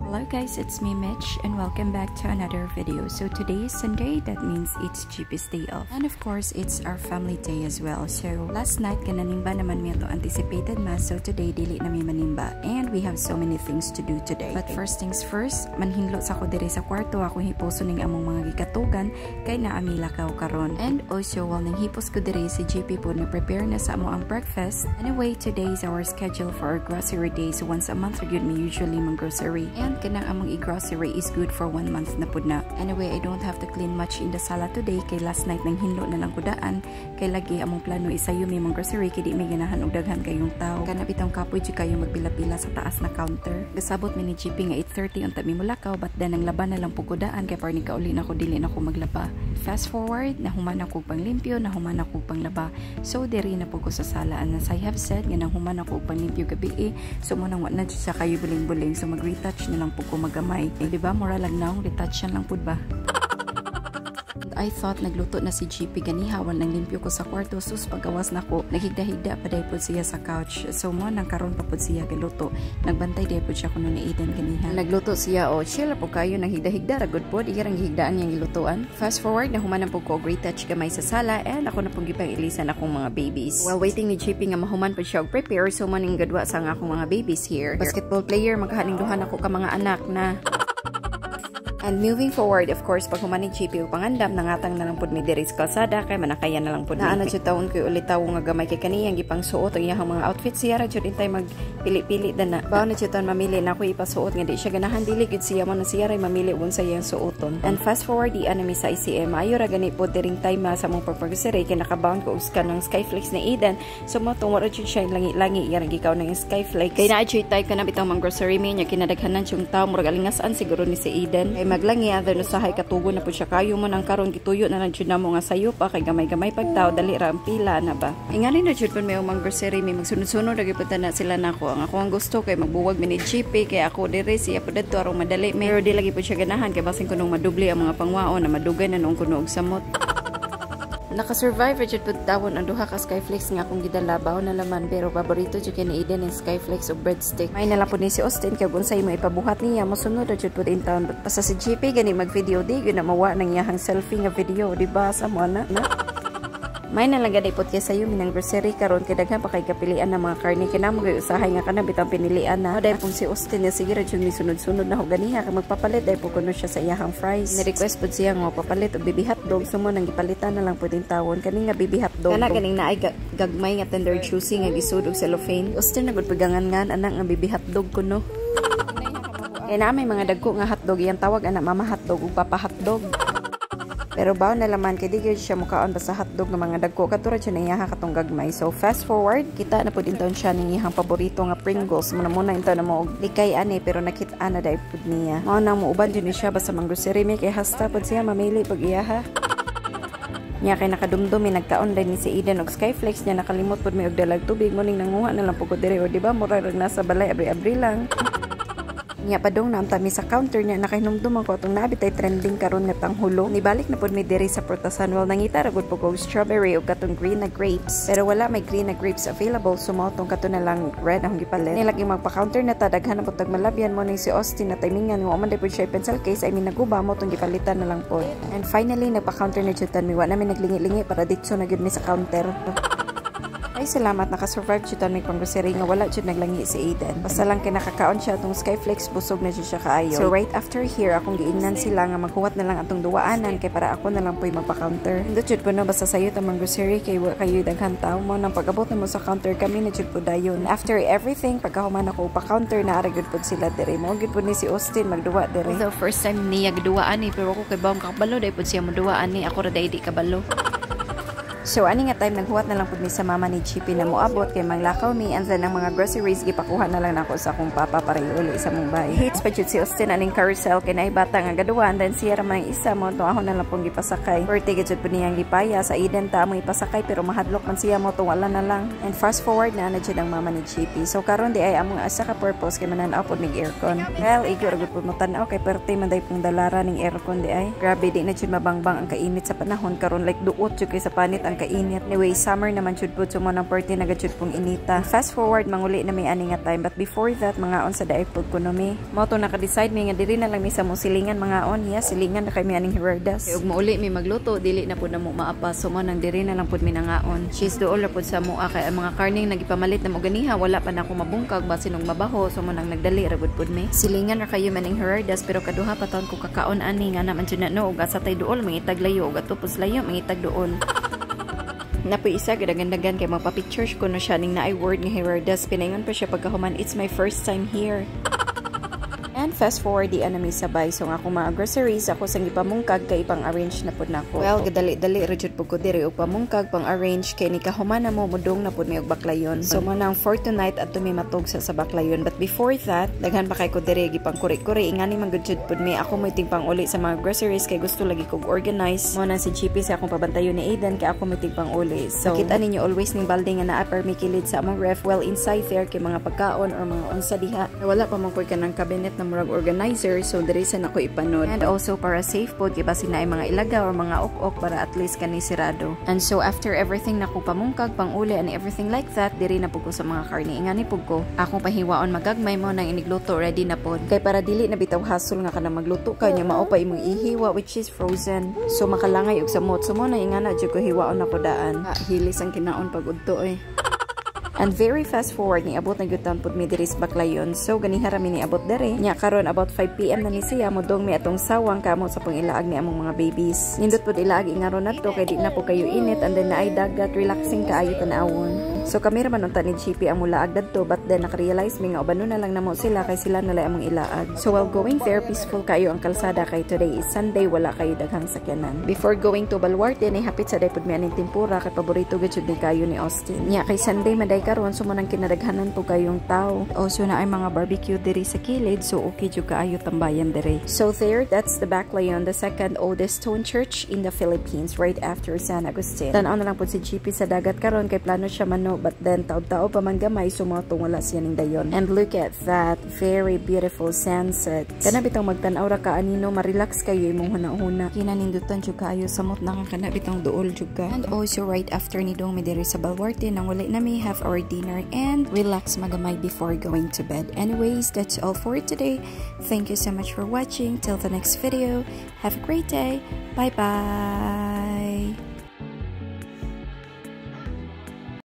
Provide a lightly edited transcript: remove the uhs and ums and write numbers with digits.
Hello guys, it's me Mitch and welcome back to another video. So today is Sunday, that means it's GP's day off. And of course, it's our family day as well. So last night, kananimba naman mi ito anticipated mass. So today, dili na mi manimba. And we have so many things to do today. But first things first, manhinlo sa ko diri sa kwarto. Ako hiposo ning among mga gikatugan kay naami lakaw karon. And also, while ning hipos ko diri si GP po na prepare na sa amo ang breakfast. Anyway, today is our schedule for our grocery day. So once a month, we usually mag grocery. And kanang among i-grocery is good for 1 month na pud na. Anyway, I don't have to clean much in the sala today kay last night nang hinlo na lang kudaan kay lagi among plano isayo mi mga grocery kay di may ganahan og daghan kayong tao. Kana bitong kapoy di kayo magpila-pila sa taas na counter. Gasabot mi ni GP nga 8:30 unta mi mulakaw but then ang laban na lang pud kudaan kay parni kauli na ko dili na ko maglaba. Fast forward, nahuman ako panglimpyo, nahuman ako panglaba. So diri na pud ko sa sala and as I have said nga nahuman ako panglimpyo gabi so mo nang wa na sa kayo buling-buling so mag-retouch na lang pud ko magamay. Eh, diba? Mura lang na akong retouch lang pud ba? I thought nagluto na si GP ganiha wal nang limpyo ko sa kwarto sus pagawas na ko naghigda-higda pa day pud siya sa couch so mo nang karon pa pud siya galuto nagbantay day pud siya kuno ni Eden ganiha nagluto siya o chill po kayo nang higda-higda ra good pod iyang gihigdaan yang gilutuan. Fast forward na human po ko retouch gamay sa sala and ako na pud gipang ilisan akong mga babies while waiting ni GP nga mahuman pud siya og prepare so maning gadwa sa akong mga babies here. Basketball player magkahaning duhan ako ka mga anak na. And moving forward, of course, pag humanig GP o pangandam, nangatang na lang po mi diri sa kalsada, kay manakaya na lang po na. Naana dyan taon ko ulit tawo nga gamay kay kaniyang gipang suot ang iyang mga outfits siya, radyo din tayo magpili-pili na. Bawa na dyan taon mamili na ako ipasuot nga di siya ganahan dili, gud siya mo na siya ray mamili kung sa iyang suoton. And fast forward, di anami sa ICM, ayo ra gani po diring time sa mong pagpagsiray, kay nakabound ko uskan ng Skyflakes na Eden, so mo itong wala dyan siya langi-langi, iyang ikaw ng Skyflakes. Kaya na-adjust tayo ka na bitang mga grocery niya, kinadaghanan siyang tao, murag alingasan siguro ni si Eden. Maglangi other no sahay katugo na po siya kayo mo nang karon gituyo na lang jud namo nga sayo pa kay gamay-gamay pagtaw dali ra ang pila na ba. Ingani na jud pud may mga grocery may magsunod-sunod lagi pud na sila nako. Ang ako ang gusto kay magbuwag mi ni GP kay ako diri siya pud adto arong madali pero di lagi pud siya ganahan kay basin kunong madubli ang mga pangwaon na madugay na noong kuno og samot. Naka-survive jud pud tawon ang duha ka Skyflakes nga akong gidalabaw na laman pero paborito jud kay ni Eden ang Skyflakes o breadstick. May nala pud ni si Austin kay unsay mo ipabuhat niya mosunod jud pud in town basta si GP gani mag-video di gyud na mawa nang iyang selfie nga video di ba sa mo na. May nalagaday po kaya sayo minang grocery karon kay daghan pa kay kapilian ng mga karne kinamo gay usahay nga kana bitang pinilian na dahil pong si Austin na sige ra jud ni sunod-sunod na ho ganiha kay magpapalit dahil po kuno siya sa iyang fries ni request pud siya nga papalit og bibi hotdog sumo nang gipalitan na lang pud in tawon kani nga bibi hotdog kana ganing naay gagmay nga tender juicy nga gisud og cellophane. Austin nagud pegangan nga anak nga bibi hotdog kuno kay na may mga dagko nga hotdog iyang tawag anak mama hotdog ug papa hotdog. Pero bawo na laman kay di gyud siya mukaon basta hotdog nga mga dagko katulad siya niya katong gagmay. So fast forward kita na pud inton siya ning iyang paborito nga Pringles muna inton na mo og likay ani pero nakit-an na dai pud niya. Mao nang muuban jud ni siya basta mang grocery mi kay hasta pud siya mamili pag iyaha. Nya kay nakadumdumi nagkaon din ni si Eden og Skyflakes niya nakalimot pud mi og dalag tubig mo ning nanguha na lang pugod diri o di ba mura ra nasa balay abri-abri lang. Nya padong na antami sa counter niya nakahinumdum ko atong nabitay trending karon nga tanghulo nibalik na pud mi diri sa prutasan wal nangita ra gud po ko strawberry ug katong green na grapes pero wala may green na grapes available so mao tong kato na lang red ang gipalit nilagi magpa-counter na ta daghan na pud tag malabyan mo ni si Austin na timingan nga man day pud siya pencil case I mean naguba mo tong gipalitan na lang pod and finally nagpa-counter na jud tan mi wa namin naglingi-lingi para ditso na gud mi sa counter. Ay salamat naka-survive jud mi pang grocery nga wala jud naglangi si Eden. Basta lang kay nakakaon siya atong Skyflakes busog na jud siya kaayo. So right after here akong giingnan sila nga maghuwat na lang atong duwaanan kay para ako na lang po'y magpa-counter. Ndo jud po no basta sayo ta mang grocery kay wa kayo daghan tawo mo nang pag-abot na mo sa counter kami na jud po dayon. After everything pagkahuman ako pa-counter na ara gud pud sila diri. Mo gud pud ni si Austin magduwa diri. So first time niya gduwaan ni pero ako kay bawang kakabalo dai pud siya moduwaan ni ako ra dai di kabalo. So ani nga time naghuwat na lang pud mi sa mama ni GP na moabot kay manglakaw mi and then ang mga groceries gipakuha na lang nako sa akong papa para iuli sa mong bahay. Hits pa jud si Austin aning carousel kay naay bata nga gaduan then siya ra man isa mo to ako na lang pong gipasakay. Birthday gud pud niyang lipaya sa Eden ta mo ipasakay pero mahadlok man siya mo to wala na lang. And fast forward na jud ang mama ni GP. So karon di ay among asa ka purpose kay manan-aw pud nig aircon. Well, igor gud pud mo tan-aw kay perti man day pong dalara ning aircon di ay. Grabe di na jud mabangbang ang kainit sa panahon karon like duot jud kay sa panit ang ang kainit. Anyway, summer naman jud pud so mo nang party nagajud pong inita. Fast forward manguli na may ani nga time, but before that mga on sa daay pud ko no mi. Mo to naka-decide mi nga diri na lang mi sa mong silingan mga on. Yeah, silingan na kay mi aning Herardas. Ug mauli mi magluto, dili na pud na mo maapa. So mo nang diri na lang pud mi nangaon. Cheese dool ra pud sa mua kay ang mga karning nagipamalit na mo ganiha wala pa na ako mabungkag basin og mabaho. So mo nang nagdali ra pud mi. Silingan ra kayo maning Herardas pero kaduha pa taon ko kakaon ani nga naman jud na no ug asa tay duol mangitag layo ug atupos layo mangitag doon. Napoy isa gadagandagan kay magpa-pictures ko no siya ning naay word nga Herardas pinaingon pa siya pagkahuman it's my first time here. And fast forward di anami sabay so nga akong mga groceries ako sang ipamungkag kay pang-arrange na pud nako. Well, gadali-dali ra jud pud ko diri og pamungkag pang-arrange kay ni kahuman na mo mudong na pud may og baklayon. So mo nang for tonight at tumi matog sa baklayon. But before that, daghan pa kay ko diri gipang kuri-kuri ingani man gud jud pud mi ako mo ting pang-uli sa mga groceries kay gusto lagi kog organize. Mo nang si GP sa akong pabantayon ni Aiden kay ako mo ting pang-uli. So kita ninyo always ning balde nga naa permi kilid sa among ref well inside there kay mga pagkaon or mga unsa diha. Wala pa man koy kanang cabinet na murag organizer so diri sa nako ipanod. And also para safe pod kay basin na mga ilaga or mga ok-ok para at least kani sirado. And so after everything nako pamungkag pang-uli and everything like that diri na pud ko sa mga karne ingani pud ko akong pahiwaon magagmay mo nang inigluto ready na pod kay para dili na bitaw hassle nga kana magluto ka nya mao pa imong ihiwa which is frozen so makalangay og samot so mo na ingana jud ko hiwaon na ko daan hilis ang kinaon pag udto eh. And very fast forward ni abot na gyud pud mi diri sa baklayon. So ganiha ra mi ni abot diri. Nya karon about 5 PM na ni siya modong mi atong sawang kamo sa pangilaag ni among mga babies. Nindot pud ilaag ingaron nadto kay di na po kayo init and then naay dagat relaxing kaayo tan-awon. So kami ra man unta ni GP ang mulaag dadto but then naka-realize mi nga ubano na lang namo sila kay sila na lang among ilaag. So while going there peaceful kayo ang kalsada kay today is Sunday wala kayo daghang sakyanan. Before going to Baluarte ni hapit sa day pud mi aning tempura kay paborito gud jud ni kayo ni Austin. Nya kay Sunday maday karon so manang kinadaghanan po kayong tao. Also na ay mga barbecue diri sa kilid so okay jud kaayo tambayan diri. So there that's the Baclayon, the second oldest stone church in the Philippines right after San Agustin. Tan-aw na lang po si GP sa dagat karon kay plano siya mano but then taud-taud pa man gamay so mo wala siya ning dayon. And look at that very beautiful sunset. Kana bitong magtan-aw ra ka anino ma-relax kayo imong huna-huna. Kinanindutan jud kaayo samot na kana bitong duol jud ka. And also right after ni dong mi diri sa Baluarte nang wala na mi have our dinner and relax magamay before going to bed. Anyways, that's all for today. Thank you so much for watching. Till the next video. Have a great day. Bye bye.